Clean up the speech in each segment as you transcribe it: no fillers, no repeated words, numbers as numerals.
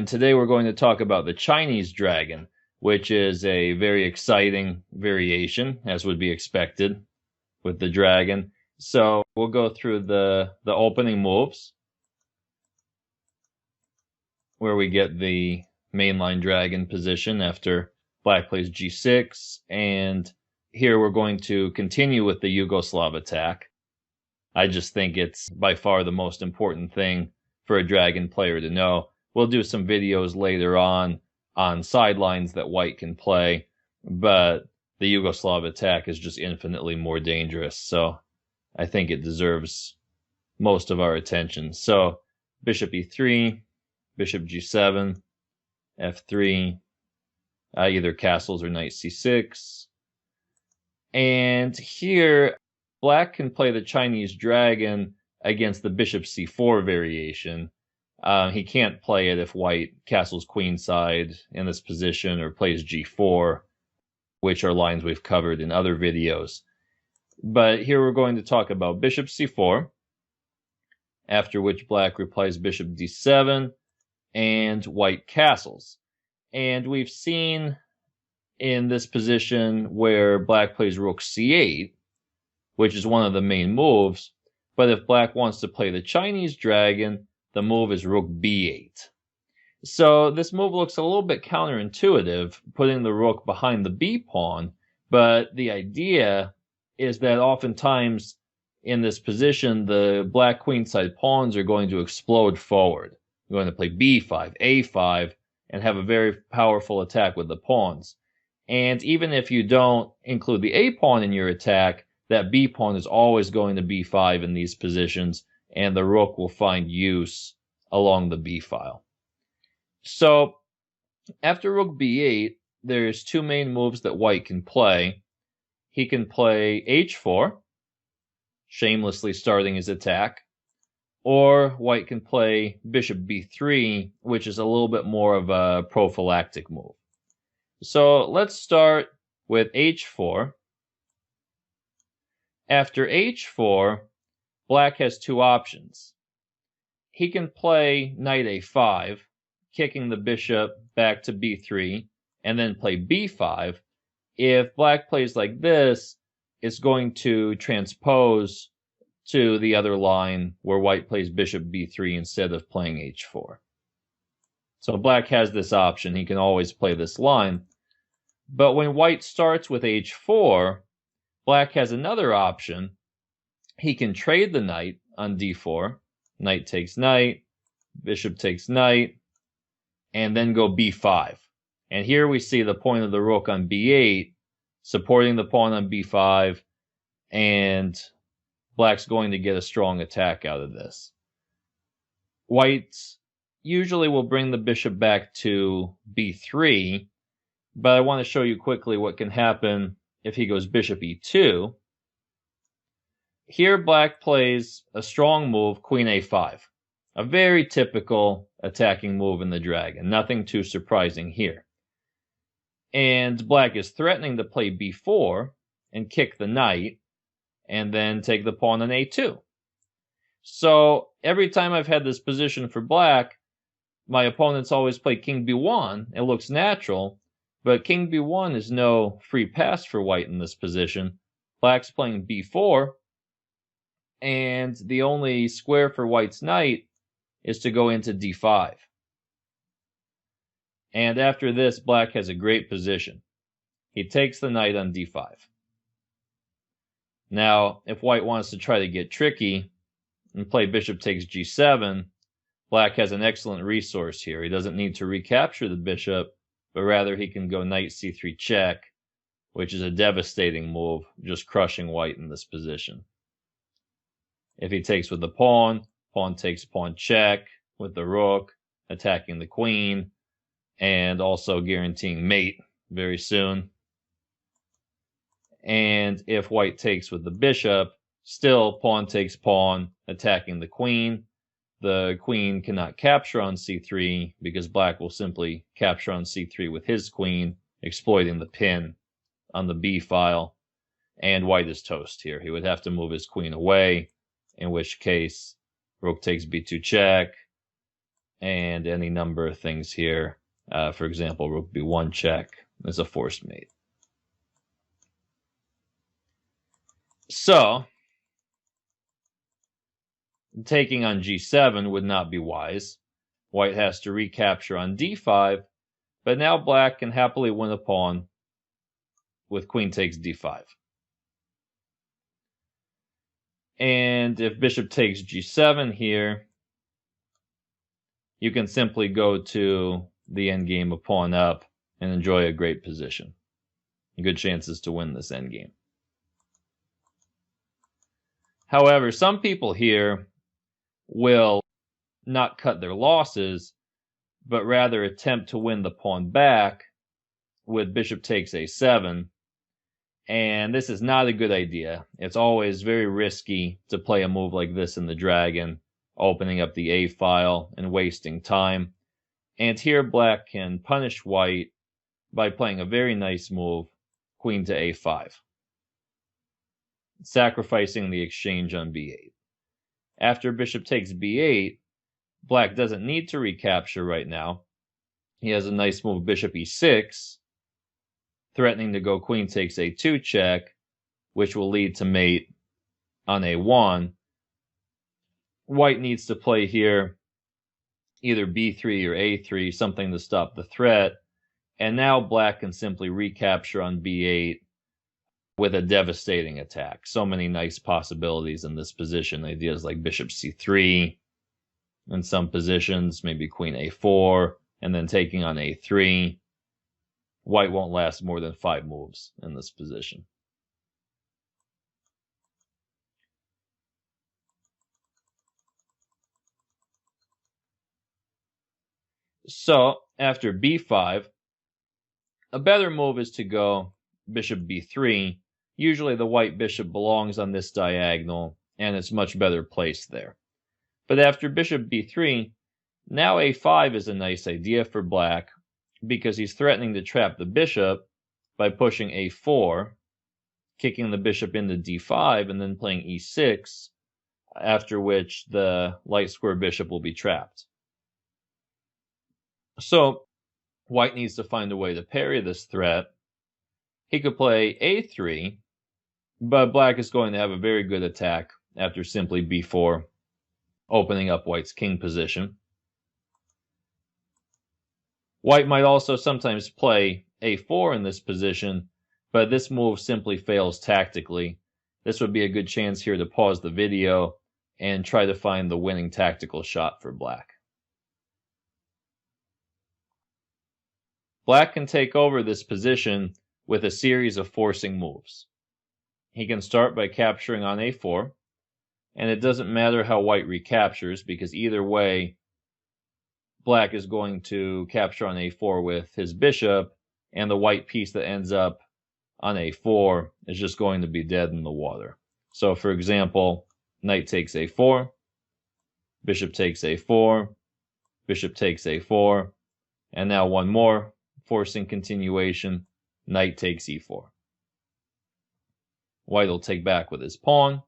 and today we're going to talk about the Chinese dragon, which is a very exciting variation, as would be expected with the dragon. So we'll go through the opening moves, where we get the mainline dragon position after black plays g6, and here we're going to continue with the Yugoslav attack. I just think it's by far the most important thing for a dragon player to know. We'll do some videos later on sidelines that white can play, but the Yugoslav attack is just infinitely more dangerous, so I think it deserves most of our attention. So bishop e3, bishop g7, f3, either castles or knight c6. And here, black can play the Chinese dragon against the bishop c4 variation. He can't play it if white castles queenside in this position or plays g4, which are lines we've covered in other videos. But here we're going to talk about bishop c4, after which black replies bishop d7, and white castles. And we've seen in this position where black plays rook c8, which is one of the main moves, but if black wants to play the Chinese dragon, the move is rook b8. So this move looks a little bit counterintuitive, putting the rook behind the b pawn, but the idea is that oftentimes in this position, the black queenside pawns are going to explode forward. You're going to play b5, a5, and have a very powerful attack with the pawns. And even if you don't include the a pawn in your attack, that b pawn is always going to b5 in these positions, and the rook will find use along the b file. So after rook b8, there's two main moves that white can play. He can play h4, shamelessly starting his attack, or white can play bishop b3, which is a little bit more of a prophylactic move. So let's start with h4. After h4, black has two options. He can play knight a5, kicking the bishop back to b3, and then play b5. If black plays like this, it's going to transpose to the other line where white plays bishop b3 instead of playing h4. So black has this option. He can always play this line. But when white starts with h4, black has another option. He can trade the knight on d4. Knight takes knight, bishop takes knight, and then go b5. And here we see the point of the rook on b8, supporting the pawn on b5, and black's going to get a strong attack out of this. White usually will bring the bishop back to b3, but I want to show you quickly what can happen if he goes bishop e2. Here black plays a strong move, queen a5. A very typical attacking move in the dragon. Nothing too surprising here. And black is threatening to play b4 and kick the knight, and then take the pawn on a2. So every time I've had this position for black, my opponents always play king b1. It looks natural, but king b1 is no free pass for white in this position. Black's playing b4, and the only square for white's knight is to go into d5. And after this, black has a great position. He takes the knight on d5. Now, if white wants to try to get tricky and play bishop takes g7, black has an excellent resource here. He doesn't need to recapture the bishop, but rather he can go knight c3 check, which is a devastating move, just crushing white in this position. If he takes with the pawn takes pawn check with the rook, attacking the queen, and also guaranteeing mate very soon. And if white takes with the bishop, still pawn takes pawn, attacking the queen. The queen cannot capture on c3 because black will simply capture on c3 with his queen, exploiting the pin on the b file. And white is toast here. He would have to move his queen away, in which case rook takes b2 check, and any number of things here. For example, rook b1 check is a forced mate. So, taking on g7 would not be wise. White has to recapture on d5, but now black can happily win a pawn with queen takes d5. And if bishop takes g7 here, you can simply go to the endgame of pawn up and enjoy a great position. Good chances to win this endgame. However, some people here will not cut their losses, but rather attempt to win the pawn back with bishop takes a7. And this is not a good idea. It's always very risky to play a move like this in the dragon, opening up the a file and wasting time. And here black can punish white by playing a very nice move, queen to a5, sacrificing the exchange on b8. After bishop takes b8, black doesn't need to recapture right now. He has a nice move, bishop e6, threatening to go queen takes a2 check, which will lead to mate on a1. White needs to play here either b3 or a3, something to stop the threat. And now black can simply recapture on b8 with a devastating attack. So many nice possibilities in this position. Ideas like bishop c3 in some positions, maybe queen a4, and then taking on a3. White won't last more than 5 moves in this position. So, after b5, a better move is to go bishop b3. Usually the white bishop belongs on this diagonal, and it's much better placed there. But after bishop b3, now a5 is a nice idea for black, because he's threatening to trap the bishop by pushing a4, kicking the bishop into d5, and then playing e6, after which the light square bishop will be trapped. So, white needs to find a way to parry this threat. He could play a3, but black is going to have a very good attack after simply b4, opening up white's king position. White might also sometimes play a4 in this position, but this move simply fails tactically. This would be a good chance here to pause the video and try to find the winning tactical shot for black. Black can take over this position with a series of forcing moves. He can start by capturing on a4, and it doesn't matter how white recaptures, because either way, black is going to capture on a4 with his bishop, and the white piece that ends up on a4 is just going to be dead in the water. So, for example, knight takes a4, bishop takes a4, bishop takes a4, and now one more forcing continuation, knight takes e4. White will take back with his pawn,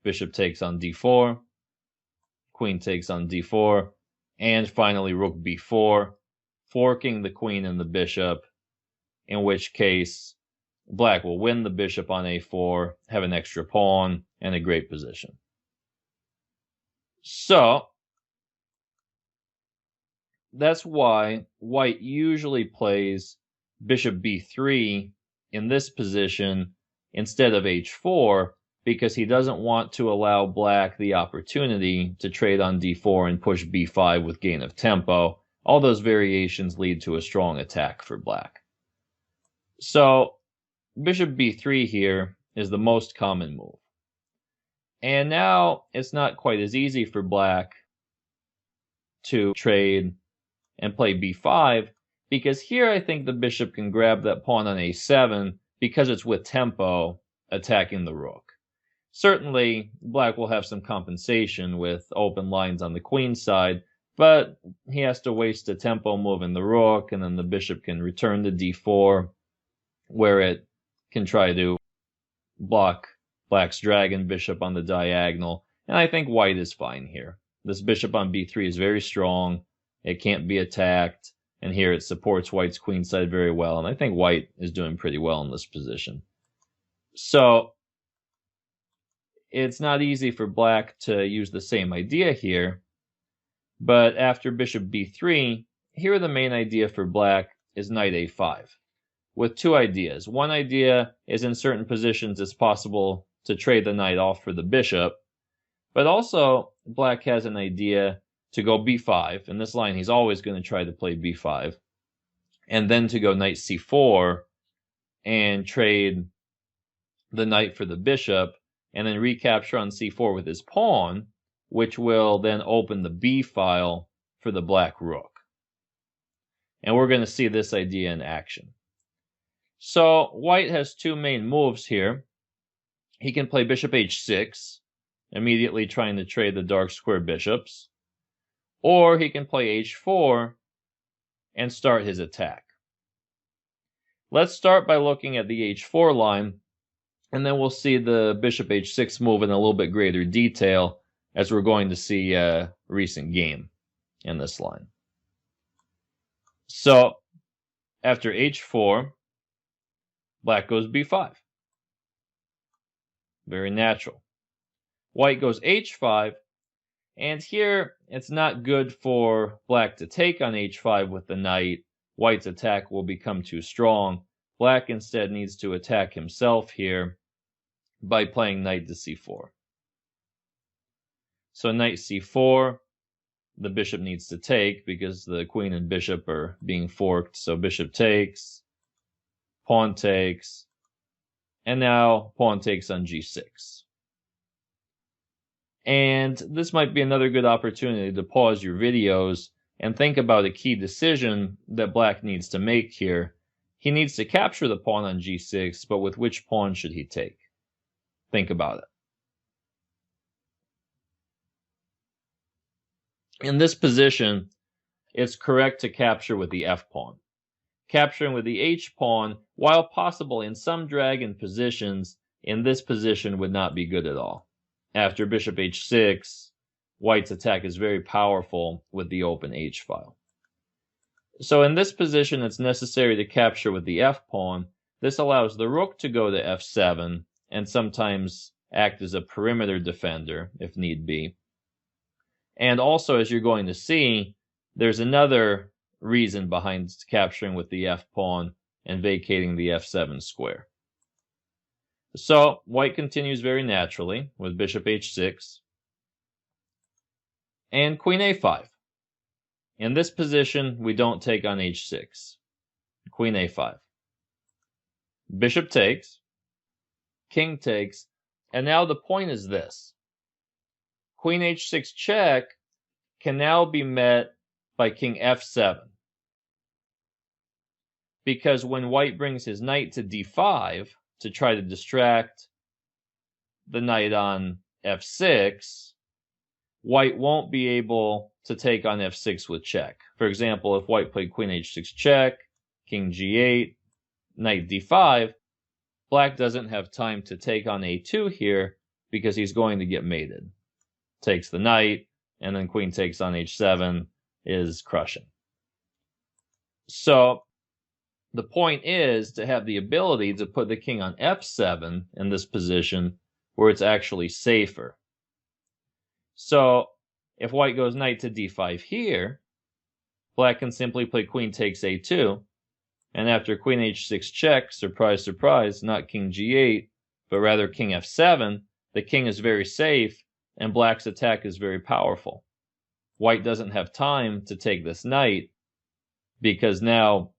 bishop takes on d4, queen takes on d4, and finally rook b4, forking the queen and the bishop, in which case black will win the bishop on a4, have an extra pawn, and a great position. So, that's why white usually plays bishop b3 in this position instead of h4, because he doesn't want to allow black the opportunity to trade on d4 and push b5 with gain of tempo. All those variations lead to a strong attack for black. So, bishop b3 here is the most common move. And now it's not quite as easy for black to trade and play b5, because here I think the bishop can grab that pawn on a7 because it's with tempo attacking the rook. Certainly, black will have some compensation with open lines on the queen side, but he has to waste a tempo move in the rook, and then the bishop can return to d4, where it can try to block black's dragon bishop on the diagonal, and I think white is fine here. This bishop on b3 is very strong. It can't be attacked. And here it supports white's queenside very well. And I think white is doing pretty well in this position. So it's not easy for black to use the same idea here. But after bishop b3, here the main idea for black is knight a5, with two ideas. One idea is in certain positions it's possible to trade the knight off for the bishop, but also black has an idea to go b5. In this line, he's always going to try to play b5, and then to go knight c4 and trade the knight for the bishop, and then recapture on c4 with his pawn, which will then open the b file for the black rook. And we're going to see this idea in action. So white has two main moves here. He can play bishop h6, immediately trying to trade the dark square bishops. Or he can play h4 and start his attack. Let's start by looking at the h4 line, and then we'll see the bishop h6 move in a little bit greater detail, as we're going to see a recent game in this line. So after h4, black goes b5. Very natural. White goes h5, and here it's not good for black to take on h5 with the knight. White's attack will become too strong. Black instead needs to attack himself here by playing knight to c4. So knight c4, the bishop needs to take because the queen and bishop are being forked. So bishop takes, pawn takes, and now pawn takes on g6. And this might be another good opportunity to pause your videos and think about a key decision that black needs to make here. He needs to capture the pawn on g6, but with which pawn should he take? Think about it. In this position, it's correct to capture with the f-pawn. Capturing with the h-pawn, while possible in some dragon positions, in this position would not be good at all. After bishop h6, white's attack is very powerful with the open h-file. So in this position, it's necessary to capture with the f-pawn. This allows the rook to go to f7 and sometimes act as a perimeter defender if need be. And also, as you're going to see, there's another reason behind capturing with the f-pawn and vacating the f7 square. So white continues very naturally with bishop h6 and queen a5. In this position, we don't take on h6. Queen a5. Bishop takes, king takes, and now the point is this. Queen h6 check can now be met by king f7. Because when white brings his knight to d5 to try to distract the knight on f6, white won't be able to take on f6 with check. For example, if white played queen h6 check, king g8, knight d5, black doesn't have time to take on a2 here because he's going to get mated. Takes the knight, and then queen takes on h7 is crushing. So the point is to have the ability to put the king on f7 in this position where it's actually safer. So if white goes knight to d5 here, black can simply play queen takes a2, and after queen h6 check, surprise, surprise, not king g8, but rather king f7, the king is very safe, and black's attack is very powerful. White doesn't have time to take this knight, because now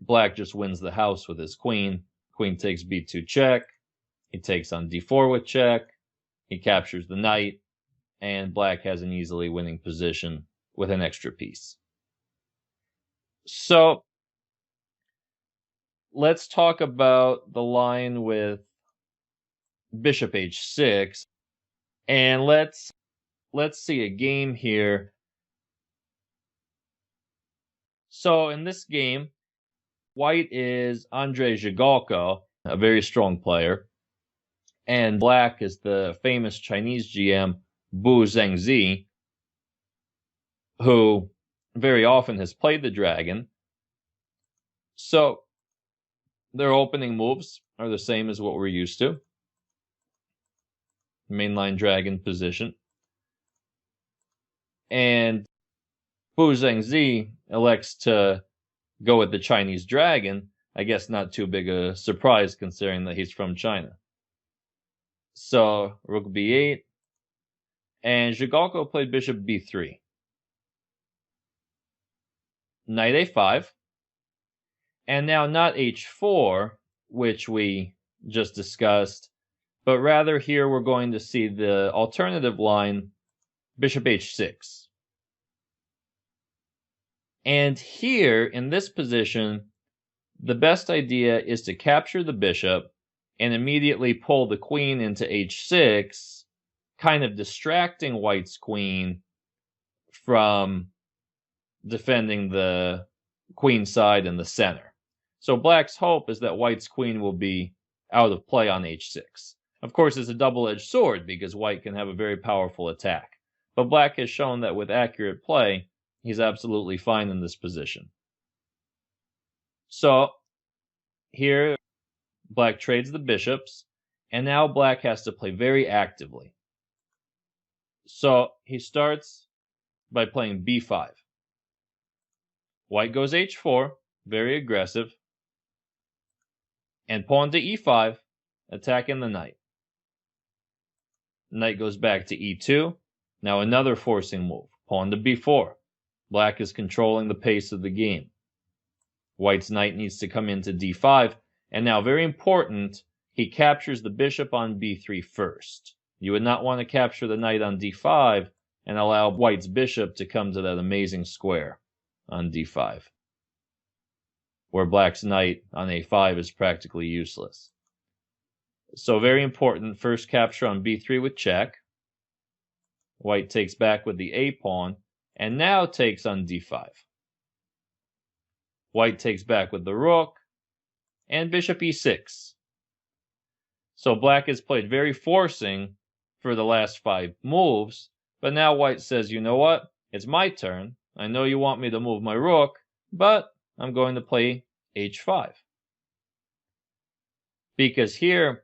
black just wins the house with his queen. Queen takes b2 check, he takes on d4 with check, he captures the knight, and black has an easily winning position with an extra piece. So let's talk about the line with bishop h6, and let's see a game here. So in this game, white is Andrei Zhigalko, a very strong player, and black is the famous Chinese GM Bu Zhengzi. who very often has played the dragon. So their opening moves are the same as what we're used to. Mainline dragon position. And Bu Zhengzi elects to go with the Chinese dragon. I guess not too big a surprise considering that he's from China. So rook b8. And Zhigalko played bishop b3. Knight a5. And now not h4, which we just discussed, but rather here we're going to see the alternative line, bishop h6. And here, in this position, the best idea is to capture the bishop and immediately pull the queen into h6, kind of distracting white's queen from defending the queen side in the center. So black's hope is that white's queen will be out of play on h6. Of course, it's a double-edged sword because white can have a very powerful attack. But black has shown that with accurate play, he's absolutely fine in this position. So here, black trades the bishops, and now black has to play very actively. So he starts by playing b5. White goes h4, very aggressive. And pawn to e5, attacking the knight. Knight goes back to e2. Now another forcing move, pawn to b4. Black is controlling the pace of the game. White's knight needs to come into d5. And now, very important, he captures the bishop on b3 first. You would not want to capture the knight on d5 and allow white's bishop to come to that amazing square on d5, where black's knight on a5 is practically useless. So very important, first capture on b3 with check. White takes back with the a-pawn, and now takes on d5. White takes back with the rook, and bishop e6. So black has played very forcing for the last 5 moves, but now white says, you know what? It's my turn. I know you want me to move my rook, but I'm going to play h5. Because here,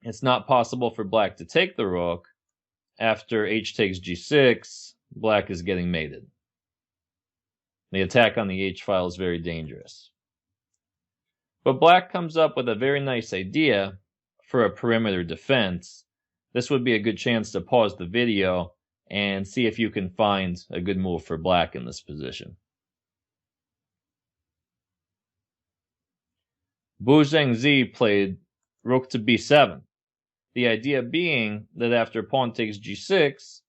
it's not possible for black to take the rook. After h takes g6, black is getting mated. The attack on the h-file is very dangerous. But black comes up with a very nice idea for a perimeter defense. This would be a good chance to pause the video and see if you can find a good move for black in this position. Bu Zhengzi played rook to b7. The idea being that after pawn takes g6,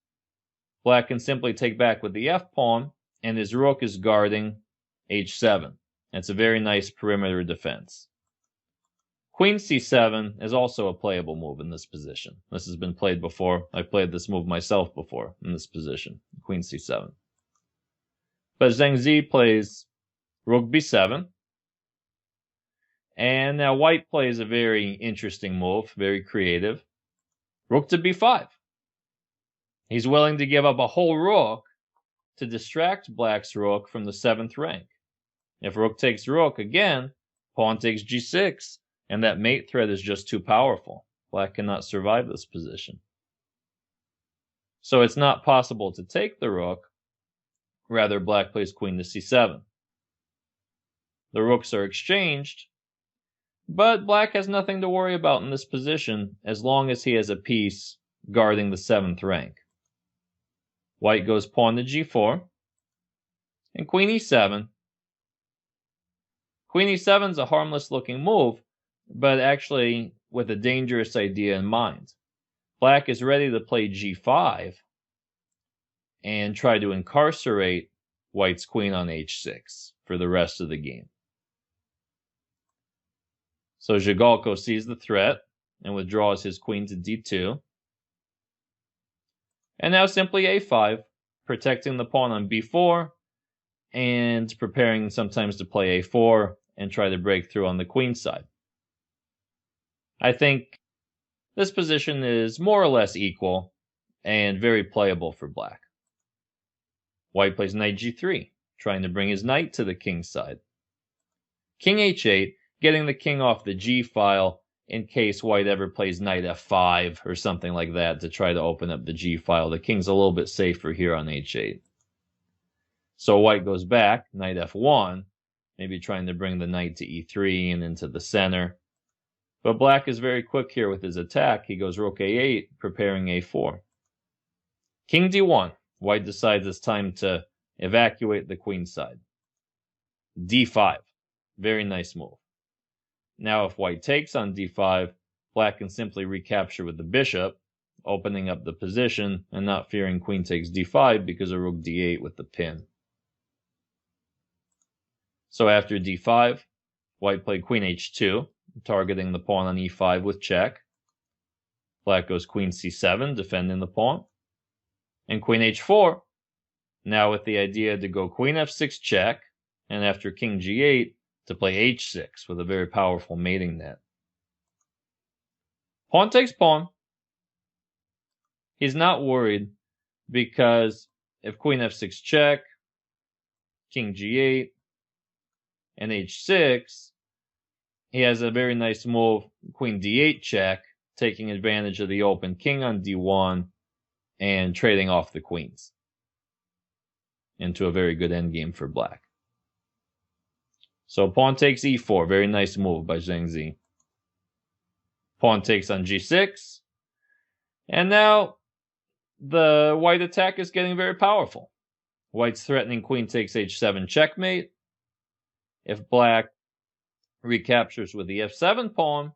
black can simply take back with the f-pawn, and his rook is guarding h7. It's a very nice perimeter defense. Queen c7 is also a playable move in this position. This has been played before. I played this move myself before in this position, Queen c7. But Zhengzi plays rook b7. And now white plays a very interesting move, very creative. Rook to b5. He's willing to give up a whole rook to distract black's rook from the 7th rank. If rook takes rook again, pawn takes g6, and that mate threat is just too powerful. Black cannot survive this position. So it's not possible to take the rook. Rather, black plays queen to c7. The rooks are exchanged, but black has nothing to worry about in this position as long as he has a piece guarding the 7th rank. White goes pawn to g4, and queen e7. Queen e7 is a harmless looking move, but actually with a dangerous idea in mind. Black is ready to play g5 and try to incarcerate white's queen on h6 for the rest of the game. So Zhigalko sees the threat and withdraws his queen to d2. And now simply a5, protecting the pawn on b4 and preparing sometimes to play a4 and try to break through on the queen side. I think this position is more or less equal and very playable for black. White plays knight g3, trying to bring his knight to the king's side. King h8, getting the king off the g file in case white ever plays knight f5 or something like that to try to open up the g file. The king's a little bit safer here on h8. So white goes back, knight f1, maybe trying to bring the knight to e3 and into the center. But black is very quick here with his attack. He goes rook a8, preparing a4. King d1. White decides it's time to evacuate the queen side. d5. Very nice move. Now if white takes on d5, black can simply recapture with the bishop, opening up the position and not fearing queen takes d5 because of rook d8 with the pin. So after d5, white played queen h2, targeting the pawn on e5 with check. Black goes queen c7, defending the pawn. And queen h4, now with the idea to go queen f6 check, and after king g8, to play h6 with a very powerful mating net. Pawn takes pawn. He's not worried because if queen f6 check, king g8, and h6, he has a very nice move, queen d8 check, taking advantage of the open king on d1 and trading off the queens into a very good endgame for black. So pawn takes e4, very nice move by Zheng Zi. Pawn takes on g6, and now the white attack is getting very powerful. White's threatening queen takes h7 checkmate. If black recaptures with the f7 pawn,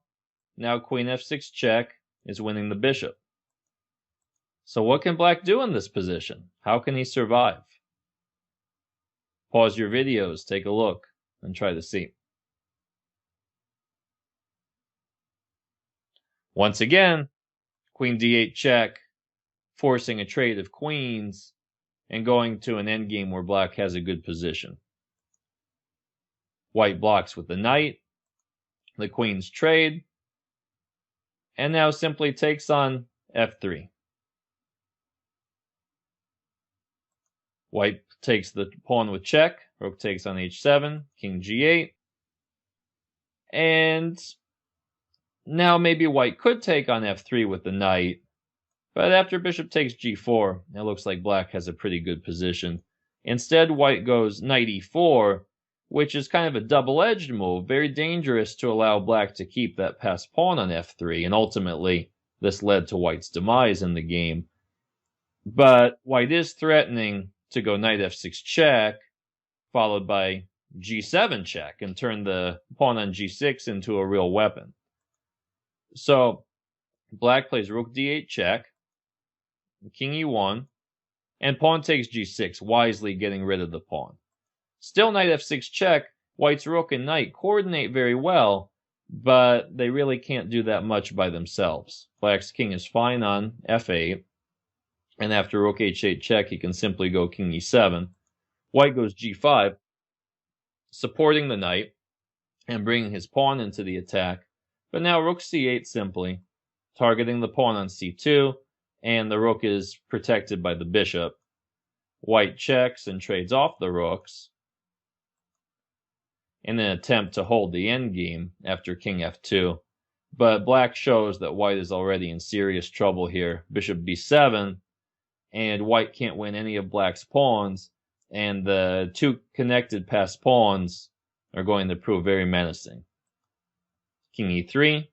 now queen f6 check is winning the bishop. So what can black do in this position? How can he survive? Pause your videos, take a look, and try to see. Once again, queen d8 check, forcing a trade of queens and going to an endgame where black has a good position. White blocks with the knight, the queens trade, and now simply takes on f3. White takes the pawn with check, rook takes on h7, king g8, and now maybe white could take on f3 with the knight, but after bishop takes g4, it looks like black has a pretty good position. Instead, white goes knight e4, which is kind of a double-edged move, very dangerous to allow black to keep that passed pawn on f3, and ultimately this led to white's demise in the game. But white is threatening to go knight f6 check, followed by g7 check, and turn the pawn on g6 into a real weapon. So black plays rook d8 check, king e1, and pawn takes g6, wisely getting rid of the pawn. Still knight f6 check, white's rook and knight coordinate very well, but they really can't do that much by themselves. Black's king is fine on f8, and after rook h8 check, he can simply go king e7. White goes g5, supporting the knight and bringing his pawn into the attack, but now rook c8 simply, targeting the pawn on c2, and the rook is protected by the bishop. White checks and trades off the rooks in an attempt to hold the endgame after king f2, but black shows that white is already in serious trouble here. Bishop b7, and white can't win any of black's pawns, and the two connected passed pawns are going to prove very menacing. King e3,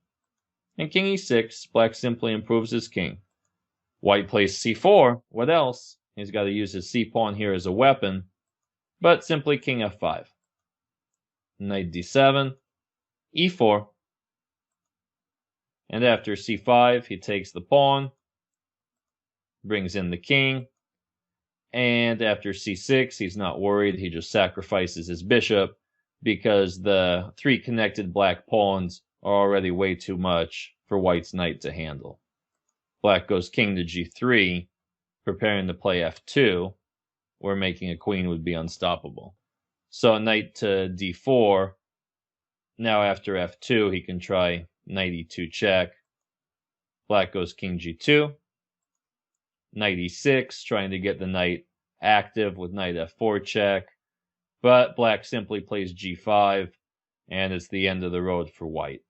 and king e6, black simply improves his king. White plays c4, what else? He's got to use his c-pawn here as a weapon, but simply king f5. Knight d7, e4, and after c5, he takes the pawn, brings in the king, and after c6, he's not worried, he just sacrifices his bishop, because the three connected black pawns are already way too much for white's knight to handle. Black goes king to g3, preparing to play f2, where making a queen would be unstoppable. So knight to d4, now after f2, he can try knight e2 check. Black goes king g2, knight e6, trying to get the knight active with knight f4 check, but black simply plays g5, and it's the end of the road for white.